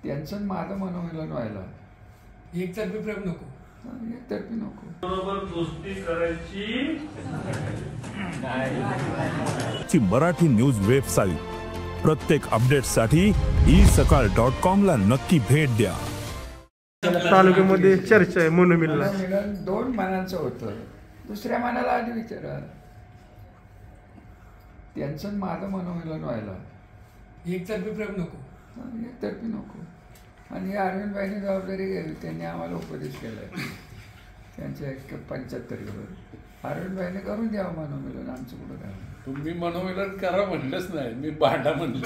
त्यांचं माझं मनोमिलन व्हायला एकतर्फी प्रेम नको, एकतर्फी नको. बरोबर दोस्ती करायची ची मराठी न्यूज वेबसाईट प्रत्येक अपडेटसाठी isakal.com ला नक्की भेट द्या. तालुक्यामध्ये चर्चा आहे मनोमिलन. दोन मनांचं होतं, दुसऱ्या मनाला आधी विचारा. त्यांचं माझं मनोमिलन व्हायला एकतर्फी प्रेम नको, एकतर्फी नको. आणि अरविंदबाईंनी जबाबदारी घ्यावी, त्यांनी आम्हाला उपदेश केला त्यांच्या 75वर. अरविंदबाईंनी करून द्यावं मनोमिलन, आमचं कुठं काय. तुम्ही मनोमिलन करा म्हणलंच नाही, मी भांडा म्हणलं.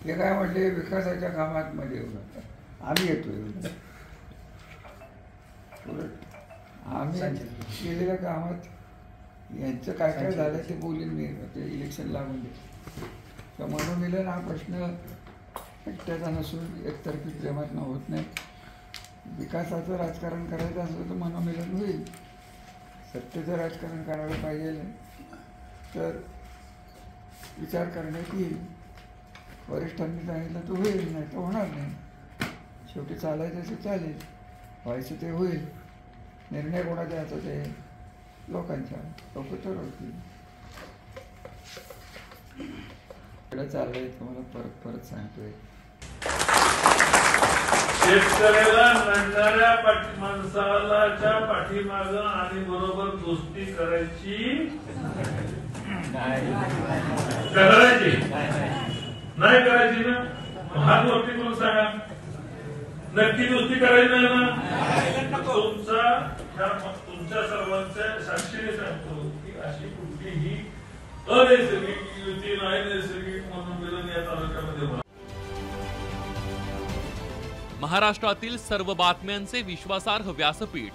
ते काय म्हटले, विकासाच्या कामात मध्ये येऊ नका, आम्ही येतो. आम्ही केलेल्या कामात यांचं काय काय झालं ते बोलीन मी, ते इलेक्शन लागून दे. तर मनोमिलन हा प्रश्न एकट्याचा नसून एकतर्फी प्रेमातनं होत नाही. विकासाचं राजकारण करायचं असलं तर मनोमिलन होईल. सत्तेचं राजकारण करायला पाहिजे तर विचार करण्यात येईल. वरिष्ठांनी सांगितलं तर होईल, नाही तर होणार नाही. शेवटी चालायचं ते चालेल, व्हायचं ते होईल. निर्णय कोणाचा याचा ते लोकांच्या, लोक ठरवतील. इकडे चाललंय तुम्हाला परत परत सांगतोय. शेतकऱ्याला लढणाऱ्या माणसाच्या पाठीमाग आणि बरोबर दोस्ती करायची नाही करायची ना. हात वरती करून सांगा, नक्की दोस्ती करायची नाही ना. तुमच्या सर्वांच्या साक्षीने सांगतो की अशी कुठलीही अनैसर्गिक युती नाही, नैसर्गिक मनोमिलन या तालुक्यामध्ये होणार. महाराष्ट्रातील सर्व बातम्यांचे विश्वासार्ह व्यासपीठ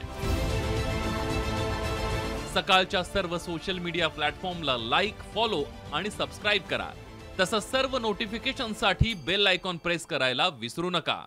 सकाळच्या सर्व सोशल मीडिया प्लॅटफॉर्मला लाईक, फॉलो आणि सबस्क्राईब करा. तसंच सर्व नोटिफिकेशनसाठी बेल आयकॉन प्रेस करायला विसरू नका.